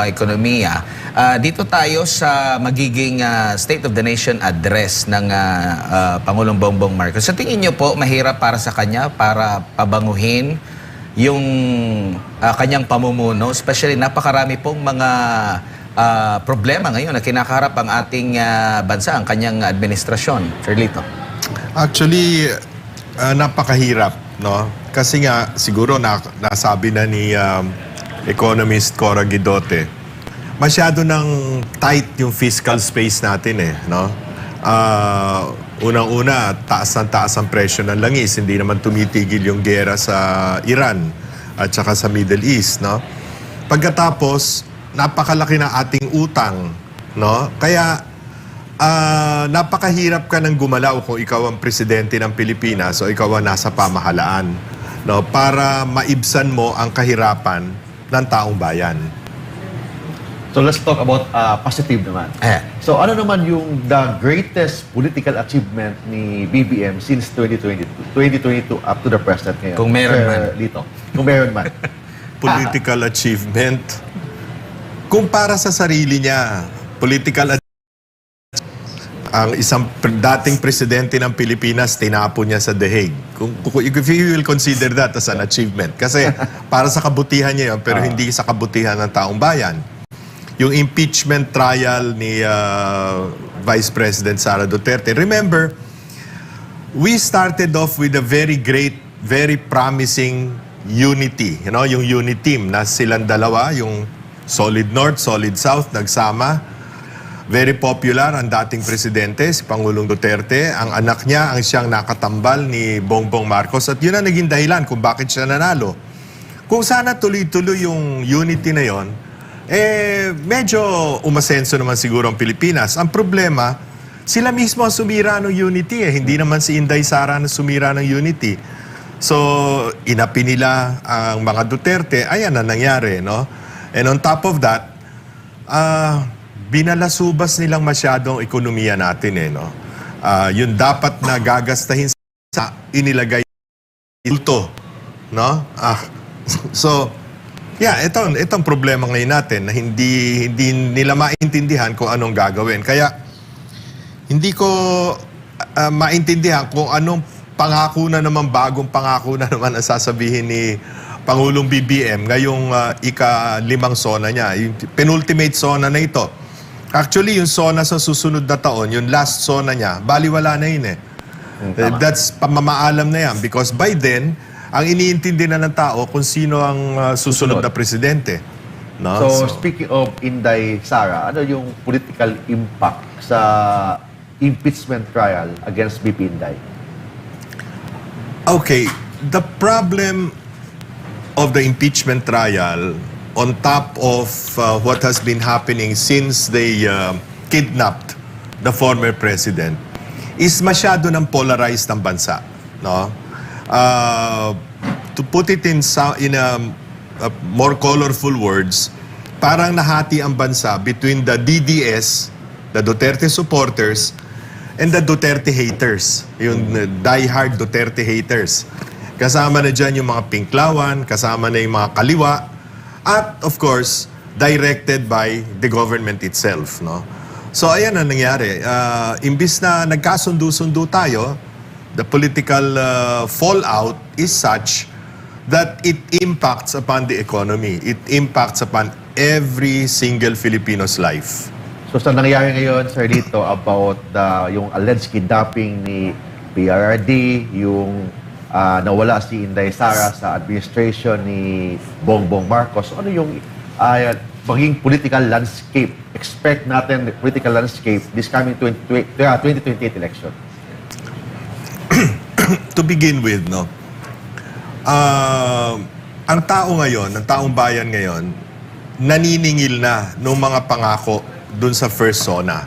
ekonomiya. Dito tayo sa magiging State of the Nation address ng Pangulong Bongbong Marcos. Sa tingin niyo po, mahirap para sa kanya para pabanguhin yung kanyang pamumuno, especially napakarami pong mga problema ngayon na kinakaharap ang ating bansa, ang kanyang administrasyon. Sir Lito. Actually, napakahirap, no? Kasi nga, siguro nasabi na ni economist Cora Guidotte, masyado nang tight yung fiscal space natin no? Unang-una, taas ang presyo ng langis. Hindi naman tumitigil yung giyera sa Iran at saka sa Middle East, no? Pagkatapos, napakalaki ng ating utang, no? Kaya napakahirap ka nang gumalaw kung ikaw ang presidente ng Pilipinas o ikaw ang nasa pamahalaan, no? Para maibsan mo ang kahirapan ng taong bayan. So let's talk about positive naman. So ano naman yung the greatest political achievement ni BBM since 2022 up to the present ngayon? Kung meron man. Dito. Kung meron man. Political achievement. Kung para sa sarili niya, political ang isang dating presidente ng Pilipinas, tinapon niya sa The Hague. If you will consider that as an achievement. Kasi para sa kabutihan niya yun, pero hindi sa kabutihan ng taong bayan. Yung impeachment trial ni Vice President Sara Duterte. Remember, we started off with a very great, very promising unity. You know, yung unity team na silang dalawa, yung Solid North, Solid South, nagsama. Very popular ang dating presidente, si Pangulong Duterte. Ang anak niya ang siyang nakatambal ni Bongbong Marcos at yun ang naging dahilan kung bakit siya nanalo. Kung sana tuloy-tuloy yung unity na yon, medyo umasenso naman siguro ang Pilipinas. Ang problema, sila mismo ang sumira ng unity Hindi naman si Inday Sara ang sumira ng unity. So, inapi nila ang mga Duterte. Ayan na nangyari, no? And on top of that, binalasubas nilang masyadong ekonomiya natin no? Yun dapat na gagastahin sa inilagay ulto, no? So, yeah, itong problema ngayon natin na hindi nila maintindihan kung anong gagawin. Kaya, hindi ko maintindihan kung anong pangako na naman, bagong pangako na naman ang sasabihin ni Pangulong BBM ngayong ika-5 SONA niya. Yung penultimate SONA na ito. Actually, yung SONA sa susunod na taon, yung last SONA niya, baliwala na yun That's pamamaalam na yan. Because by then, ang iniintindi na ng tao kung sino ang susunod na presidente. No? So, speaking of Inday Sara, ano yung political impact sa impeachment trial against BP Inday? Okay, the problem of the impeachment trial on top of what has been happening since they kidnapped the former president is masyado ng polarized ang bansa, no? To put it in more colorful words, parang nahati ang bansa between the DDS, the Duterte supporters, and the Duterte haters, yung die-hard Duterte haters. Kasama na dyan yung mga pinklawan, kasama na yung mga kaliwa, at of course, directed by the government itself, no? So ayan ang nangyari. Imbis na nagkasundo-sundo tayo, the political fallout is such that it impacts upon the economy. It impacts upon every single Filipino's life. So sa nangyayari ngayon, Sir Lito, about yung alleged kidnapping ni PRRD, yung nawala si Inday Sara sa administration ni Bongbong Marcos. Ano yung maging political landscape? Expect natin the political landscape this coming 2028 election. To begin with, no? Ang tao ngayon, ang taong bayan ngayon, naniningil na ng mga pangako dun sa first SONA.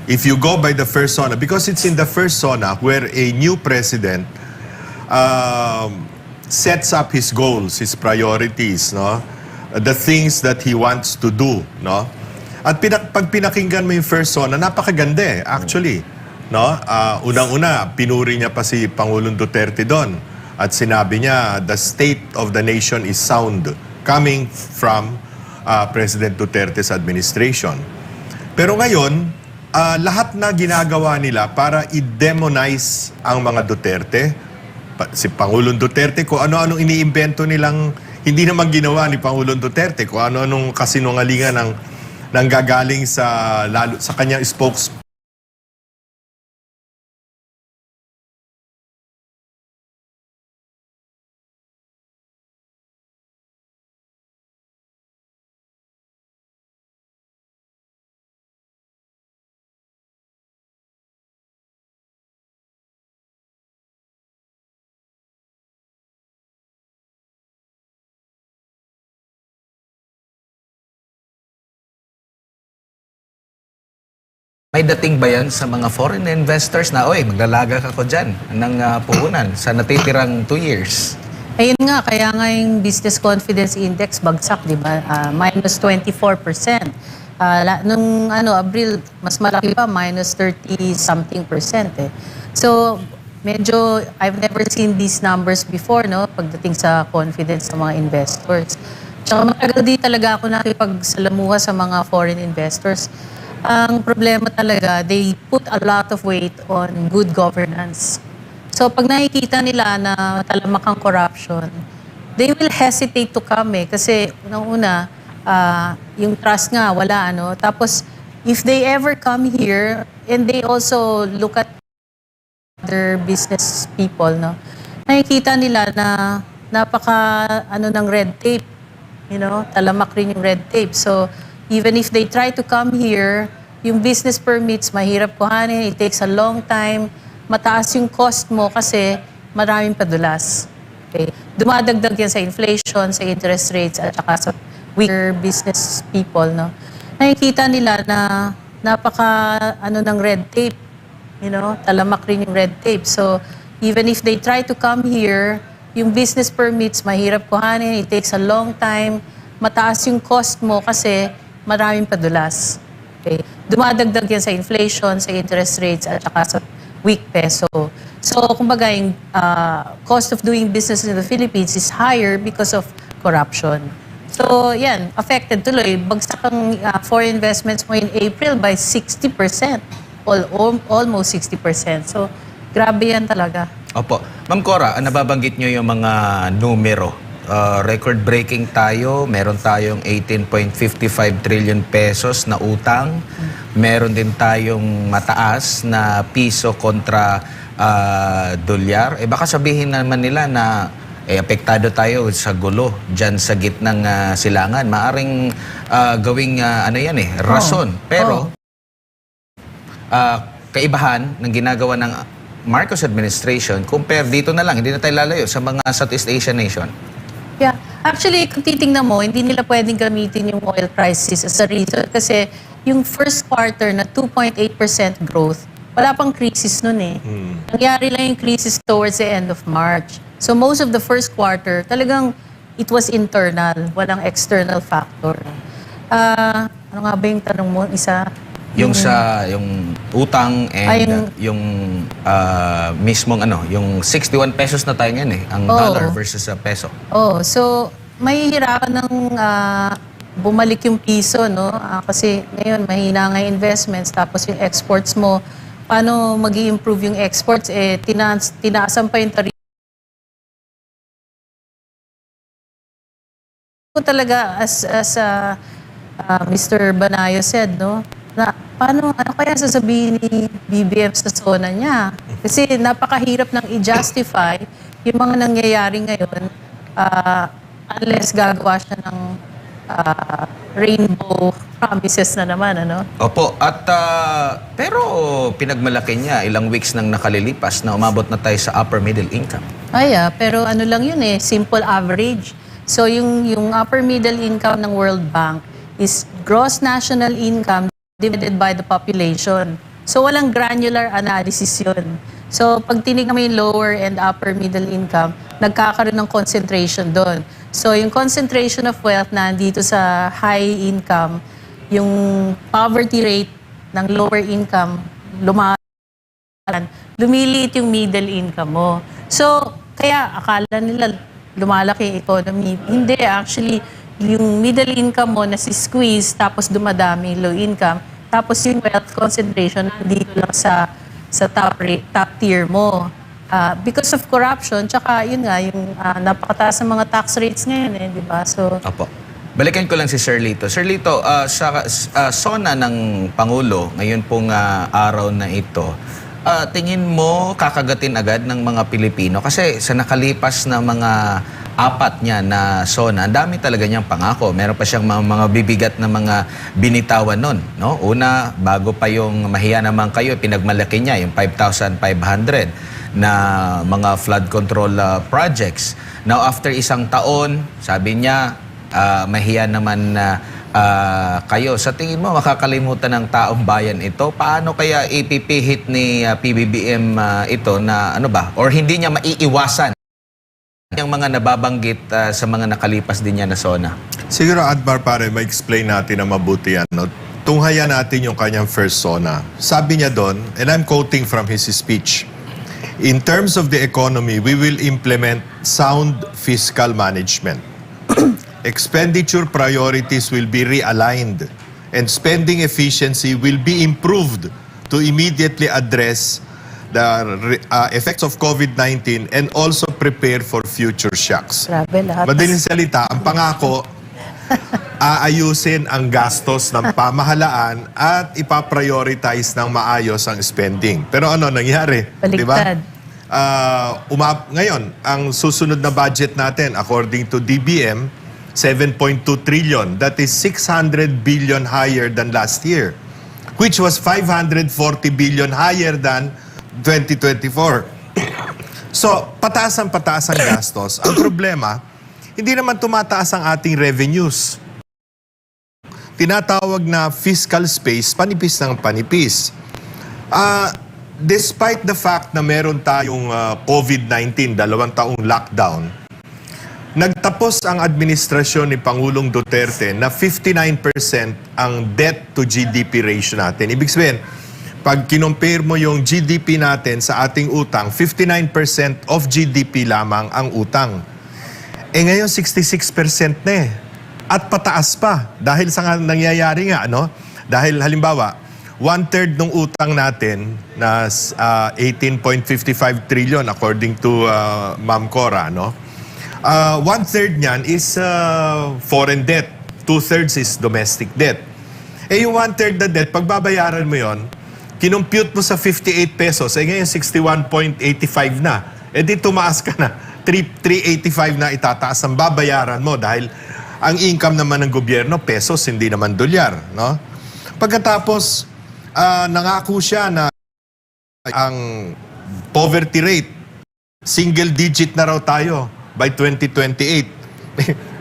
If you go by the first SONA, because it's in the first SONA where a new president sets up his goals, his priorities, no? The things that he wants to do, no? At pag pinakinggan mo yung first SONA, napakaganda actually, no? Unang-una, pinuri niya pa si Pangulong Duterte doon at sinabi niya, the state of the nation is sound, coming from President Duterte's administration. Pero ngayon, lahat na ginagawa nila para i-demonize ang mga Duterte, si Pangulong Duterte, kung ano-anong iniimbento nilang hindi naman ginawa ni Pangulong Duterte, kung ano-anong kasinungalingan ng nanggagaling lalo sa kanyang spokesperson. May dating ba yan sa mga foreign investors na, oy, maglalaga ka ko dyan ng puhunan sa natitirang 2 years? Ayun nga, kaya nga yung Business Confidence Index bagsak, di ba? Minus 24%. Nung Abril, mas malaki pa, minus 30-something%. Eh. So, medyo, I've never seen these numbers before, no? Pagdating sa confidence ng mga investors. Tsaka matagal din talaga ako nakipagsalamuha sa mga foreign investors. Ang problema talaga, they put a lot of weight on good governance. So pag nakikita nila na talamakang corruption, they will hesitate to come kasi unang-una, yung trust nga wala Tapos if they ever come here and they also look at other business people, nakikita nila na napaka ng red tape, talamak rin yung red tape. So even if they try to come here, yung business permits, mahirap kuhanin, it takes a long time, mataas yung cost mo kasi maraming padulas. Okay? Dumadagdag yan sa inflation, sa interest rates, at saka sa weaker business people. Nakikita nila na napaka ng red tape, talamak rin yung red tape. So even if they try to come here, yung business permits, mahirap kuhanin, it takes a long time, mataas yung cost mo kasi maraming padulas. Okay. Dumadagdag yan sa inflation, sa interest rates, at saka sa weak peso. So, kumbaga, yung cost of doing business in the Philippines is higher because of corruption. So, yan, affected tuloy. Bagsak ang foreign investments mo in April by 60%. Almost 60%. So, grabe yan talaga. Opo. Ma'am Cora, nababanggit nyo yung mga numero. Record-breaking tayo. Meron tayong 18.55 trillion pesos na utang. Meron din tayong mataas na piso kontra dolyar. Baka sabihin naman nila na apektado tayo sa gulo dyan sa gitnang silangan. Maaring gawing rason. Pero kaibahan ng ginagawa ng Marcos administration, compare dito na lang, hindi na tayo lalayo sa mga Southeast Asian nation. Yeah. Actually, kung titingnan mo, hindi nila pwedeng gamitin yung oil prices as a reason kasi yung first quarter na 2.8% growth, wala pang crisis nun eh. Nangyari lang yung crisis towards the end of March. So most of the first quarter, talagang it was internal, walang external factor. Ano nga ba yung tanong mo? Isa? Yung yung utang and yung mismong yung 61 pesos na tayo ngayon ang dollar versus sa peso. So mahihirapan ng bumalik yung piso, kasi ngayon mahina nga yung investments, tapos yung exports mo, paano mag-i-improve yung exports? Tinaasan pa yung tarifa. Talaga, as Mr. Banayo said, na ano kaya sasabihin ni BBM sa zona niya? Kasi napakahirap nang i-justify yung mga nangyayari ngayon unless gagawa siya ng rainbow promises na naman, Opo. At pero pinagmalaki niya ilang weeks nang nakalilipas na umabot na tayo sa upper middle income. Pero lang yun simple average. So yung upper middle income ng World Bank is gross national income divided by the population. So walang granular analysis yun. So pag tinignan mo yung lower and upper middle income, nagkakaroon ng concentration doon. So yung concentration of wealth na dito sa high income, yung poverty rate ng lower income, lumiliit yung middle income mo. So kaya akala nila lumalaki yung economy. Hindi, actually, yung middle income mo na si squeeze, tapos dumadami yung low income, tapos yung wealth concentration nandito lang sa top tier mo. Because of corruption, tsaka yun nga, yung napakataas ng mga tax rates ngayon di ba? So, Opo. Balikan ko lang si Sir Lito. Sir Lito, sa SONA ng Pangulo, ngayon pong araw na ito, tingin mo kakagatin agad ng mga Pilipino? Kasi sa nakalipas na mga apat niya na SONA, ang dami talaga niyang pangako. Meron pa siyang mga bibigat na mga binitawan nun. No? Una, bago pa yung mahiya naman kayo, pinagmalaki niya yung 5,500 na mga flood control projects. Now, after isang taon, sabi niya, mahiya naman na kayo. Sa tingin mo, makakalimutan ng taong bayan ito? Paano kaya ipipihit ni PBBM ito na ano ba? Or hindi niya maiiwasan yung mga nababanggit sa mga nakalipas din niya na SONA? Siguro, Admar, pare, ma-explain natin na mabuti yan. No? Tunghayan natin yung kanyang first SONA. Sabi niya doon, and I'm quoting from his speech, "In terms of the economy, we will implement sound fiscal management. Expenditure priorities will be realigned and spending efficiency will be improved to immediately address the effects of COVID-19 and also prepare for future shocks." grabe lahat. Madaling salita, ang pangako, aayusin ang gastos ng pamahalaan at ipaprioritize ng maayos ang spending. Pero ano nangyari? Di ba? Baliktad. Ngayon, ang susunod na budget natin, according to DBM, 7.2 trillion. That is 600 billion higher than last year, which was 540 billion higher than 2024. So, pataas ang gastos. Ang problema, hindi naman tumataas ang ating revenues. Tinatawag na fiscal space, panipis ng panipis. Despite the fact na meron tayong COVID-19, 2 taong lockdown, nagtapos ang administrasyon ni Pangulong Duterte na 59% ang debt to GDP ratio natin. Ibig sabihin, pag kinompare mo yung GDP natin sa ating utang, 59% of GDP lamang ang utang. Ngayon 66% na eh. At pataas pa dahil sa nangyayari nga, ano? Dahil halimbawa, 1/3 ng utang natin na 18.55 trillion according to Ma'am Cora, no? 1/3 niyan is foreign debt. 2/3 is domestic debt. Yung 1/3 na debt, pagbabayaran mo yon, kinompute mo sa 58 pesos, ngayon 61.85 na. Di tumaas ka na. 385 na itataas ang babayaran mo dahil ang income naman ng gobyerno, pesos, hindi naman dolyar. No? Pagkatapos, nangako siya na ang poverty rate, single digit na raw tayo by 2028.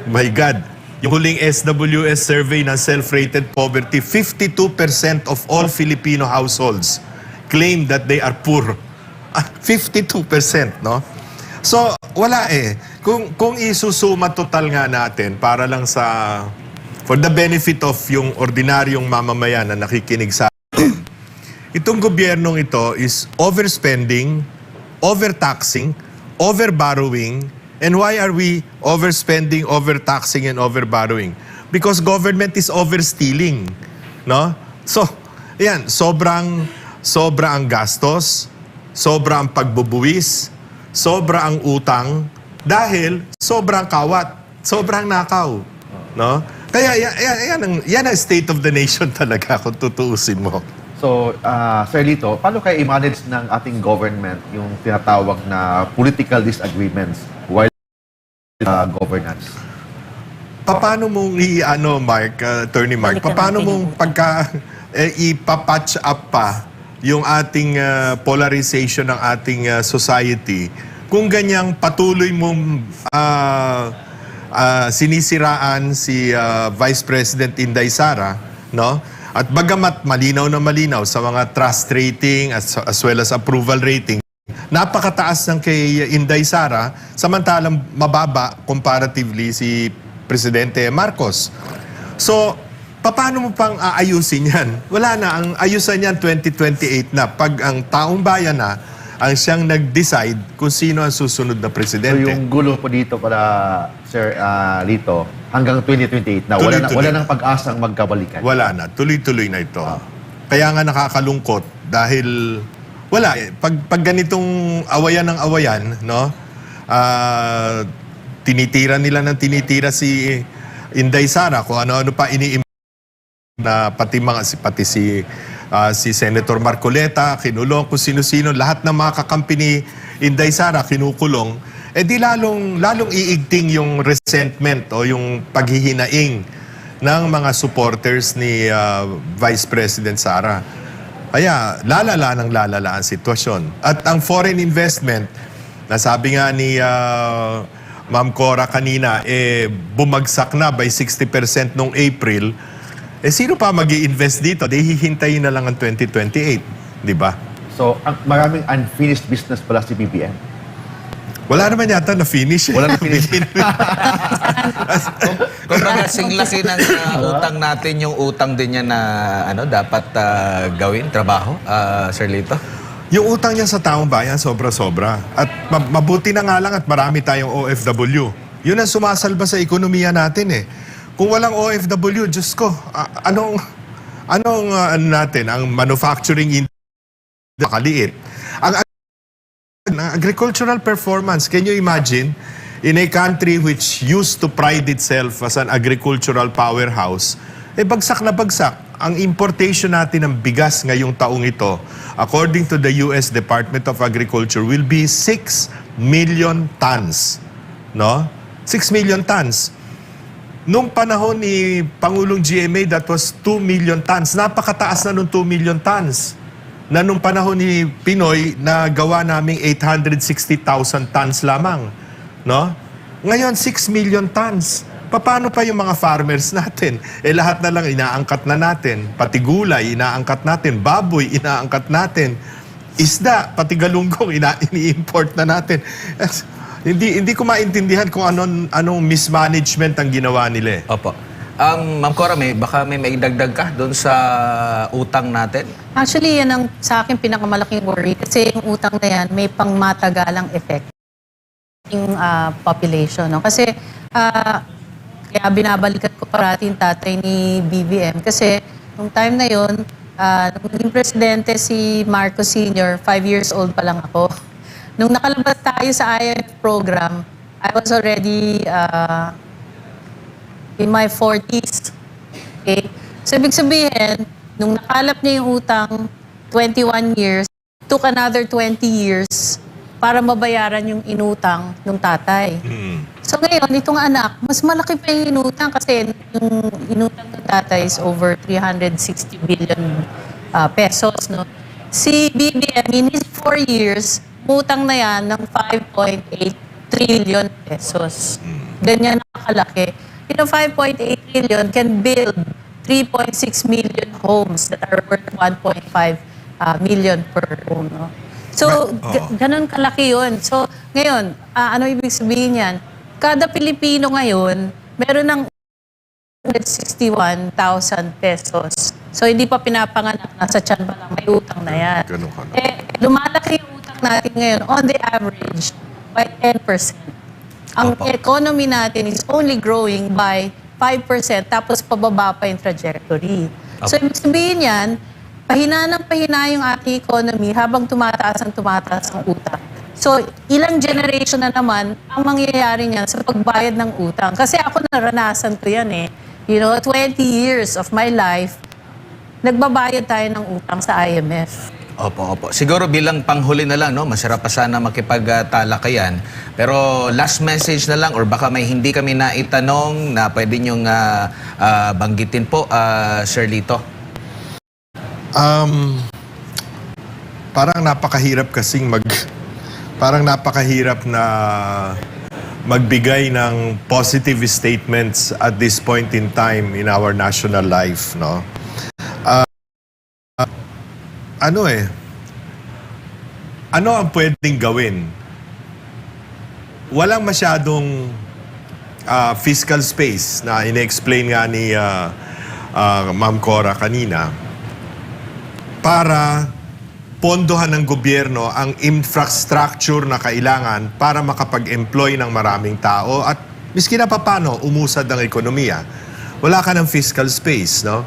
My God. Yung huling SWS survey ng self-rated poverty, 52% of all Filipino households claim that they are poor. 52%, no? So, wala eh. Kung isusuma total nga natin para lang for the benefit of yung ordinaryong mamamayan na nakikinig sa atin, itong gobyernong ito is overspending, overtaxing, overborrowing. And why are we overspending, overtaxing, and overborrowing? Because government is overstealing, no? So, yan, sobra ang gastos, sobra ang pagbubuwis, sobra ang utang, dahil sobrang kawat, sobrang nakaw, no? Kaya yan ang state of the nation talaga kung tutuusin mo. So, Sir Lito, paano kaya i-manage ng ating government yung tinatawag na political disagreements while governance? Paano mong Attorney Mark, Balikan paano natin mong ipapatch up pa yung ating polarization ng ating society kung ganyang patuloy mong sinisiraan si Vice President Inday Sara, no? At bagamat malinaw na malinaw sa mga trust rating as well as approval rating, napakataas ng kay Inday Sara, samantalang mababa comparatively si Presidente Marcos. So, paano mo pang aayusin yan? Wala na, ang ayusan yan 2028 na. Pag ang taong bayan na ang siyang nag-decide kung sino ang susunod na So presidente. yung gulo po dito pala, Sir Lito, hanggang 2028 na Tuloy-tuloy. wala nang pag-asang magkabalikan. Wala na. Tuloy-tuloy na ito. Kaya nga nakakalungkot dahil wala eh. Pag ganitong awayan ng awayan, no? Tinitira nila ng tinitira si Inday Sara kung ano-ano pa na pati si Senator Marcoleta kinulong, kung sino-sino, lahat ng mga kakampi ni Inday Sara kinukulong, di lalong iigting yung resentment o yung paghihinaing ng mga supporters ni Vice President Sara. Kaya lalala ang sitwasyon. At ang foreign investment, nasabi nga ni Ma'am Cora kanina, bumagsak na by 60% noong April. Sino pa mag-i-invest dito? Hihintayin na lang ang 2028, di ba? So, maraming unfinished business pala si BBM. Wala naman yata na-finish. Wala na finish. Kung kasing laki ng utang natin, yung utang din niya na dapat gawin, trabaho, Sir Lito? Yung utang niya sa taong bayan, sobra-sobra. At mabuti na nga lang at marami tayong OFW. Yun ang sumasalba sa ekonomiya natin eh. Kung walang OFW, Diyos ko, anong natin, ang manufacturing industry nakaliit. Ang agricultural performance, can you imagine, in a country which used to pride itself as an agricultural powerhouse, bagsak na bagsak. Ang importation natin ng bigas ngayong taong ito, according to the US Department of Agriculture, will be 6 million tons. No? 6 million tons. Nung panahon ni Pangulong GMA, that was 2 million tons. Napakataas na nung 2 million tons. Na nung panahon ni Pinoy, nagawa naming 860,000 tons lamang. No? Ngayon, 6 million tons. Paano pa yung mga farmers natin? Lahat na lang inaangkat na natin. Pati gulay, inaangkat natin. Baboy, inaangkat natin. Isda, pati galunggong, ini-import na natin. Hindi ko maintindihan kung anong mismanagement ang ginawa nila. Opo. Ma'am Cora, baka may maidagdag ka doon sa utang natin? Actually, yan ang sa akin pinakamalaking worry kasi yung utang na yan may pangmatagalang effect yung population. No? Kasi kaya binabalikat ko parati yung tatay ni BBM kasi nung time na yun, nung naging presidente si Marcos Sr., 5 years old pa lang ako. Nung nakalabas tayo sa IMF program, I was already in my 40s. Okay? So, ibig sabihin, nung nakalap niya yung utang, 21 years, took another 20 years para mabayaran yung inutang ng tatay. So ngayon, itong anak, mas malaki pa yung inutang kasi yung inutang ng tatay is over 360 billion pesos. No? Si BBM, in his 4 years, utang na yan ng 5.8 trillion pesos. Ganyan nakalaki. Yung 5.8 trillion can build 3.6 million homes that are worth 1.5 million per home. No? So, ganun kalaki yun. So, ngayon, ano ibig sabihin yan? Kada Pilipino ngayon, meron ng 161,000 pesos. So, hindi pa pinapanganak, nasa tiyan pa lang, may utang na yan. Ganun ka na. Lumalaki yung utang natin ngayon, on the average, by 10%. Ang economy natin is only growing by 5%, tapos pababa pa yung trajectory. So, ibig sabihin yan, pahina ng pahina yung ating economy habang tumataas ang utang. So, ilang generation na naman ang mangyayari niyan sa pagbayad ng utang. Kasi ako naranasan ko yan eh. 20 years of my life, nagbabayad tayo ng utang sa IMF. Opo. Siguro bilang panghuli na lang, no? Masarap pa sana makipagtalakayan. Pero last message na lang or baka may hindi kami naitanong na pwede niyong banggitin po, Sir Lito. Parang napakahirap kasing na magbigay ng positive statements at this point in time in our national life, no? Ano ang pwedeng gawin? Walang masyadong fiscal space na ine-explain nga ni Ma'am Cora kanina para pondohan ng gobyerno ang infrastructure na kailangan para makapag-employ ng maraming tao at miski na papano umusad ang ekonomiya. Wala ka ng fiscal space, no?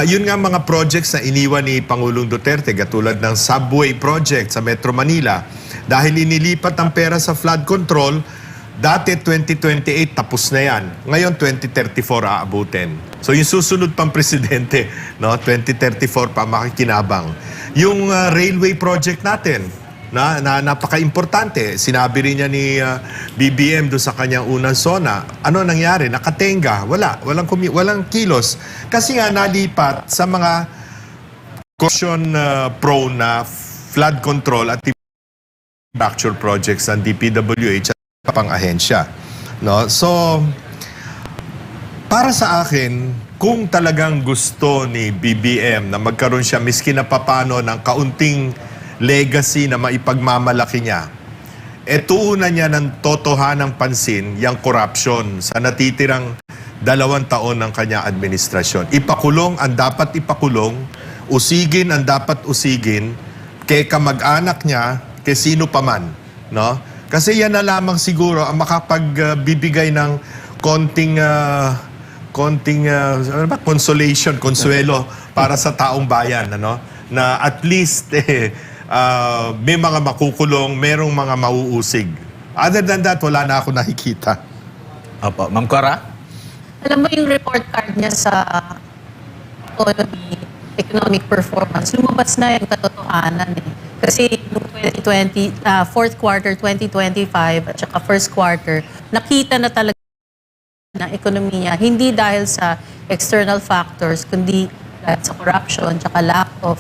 Yun nga mga projects na iniwan ni Pangulong Duterte, katulad ng subway project sa Metro Manila. Dahil inilipat ang pera sa flood control, dati 2028 tapos na yan. Ngayon 2034 aabutin. So yung susunod pang presidente, no, 2034 pa makikinabang. Yung railway project natin, na napaka-importante. Sinabi rin niya ni BBM doon sa kanyang unang zona. Ano nangyari? Nakatenga. Walang kilos. Kasi nga nalipat sa mga corruption prone na flood control at infrastructure projects ng DPWH at pang ahensya. No? So, para sa akin, kung talagang gusto ni BBM na magkaroon siya miski na papano ng kaunting legacy na maipagmamalaki niya, tuunan niya ng totohanang pansin yung corruption sa natitirang 2 taon ng kanyang administrasyon. Ipakulong ang dapat ipakulong, usigin ang dapat usigin, kay kamag-anak niya, kay sino paman. No? Kasi yan na lamang siguro ang makapagbibigay ng konting consolation, consuelo para sa taong bayan, ano? Na at least may mga makukulong, merong mga mauusig. Other than that, wala na ako nakikita. Opo. Ma'am Cora? Alam mo yung report card niya sa economic performance, lumabas na yung katotohanan eh. Kasi noong 2020, fourth quarter 2025 at saka first quarter, nakita na talaga ng ekonomiya, hindi dahil sa external factors, kundi dahil sa corruption at lack of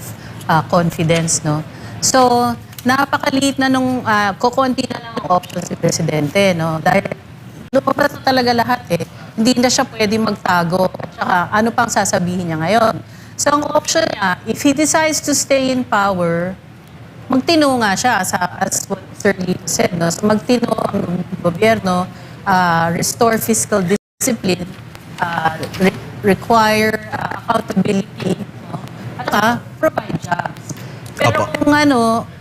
confidence, no? So, napakaliit na nung kukunti na lang ang option si Presidente, no? Dahil lumabas na talaga lahat eh. Hindi na siya pwede magtago. Tsaka ano pang sasabihin niya ngayon? So, ang option niya, if he decides to stay in power, magtino nga siya, as what Sir Lito said, no? So, magtino ang gobyerno, restore fiscal discipline, require accountability, no? At provide jobs. Pero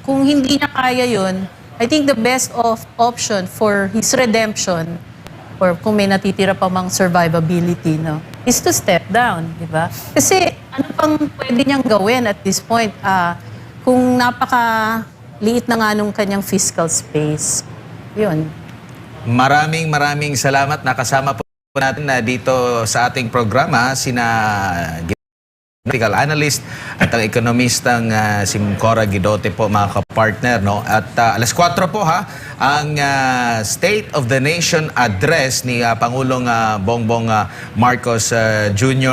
kung hindi niya kaya yun, I think the best option for his redemption, or kung may natitira pa mang survivability, no, is to step down, di ba? Kasi ano pang pwede niyang gawin at this point, kung napakaliit na nga nung kanyang fiscal space. Yun. Maraming salamat. Nakasama po natin na dito sa ating programa sina political analyst at ang ekonomistang si Cora Guidote po, mga kapartner, no? At alas 4 po ang State of the Nation address ni Pangulong Bongbong Marcos Jr.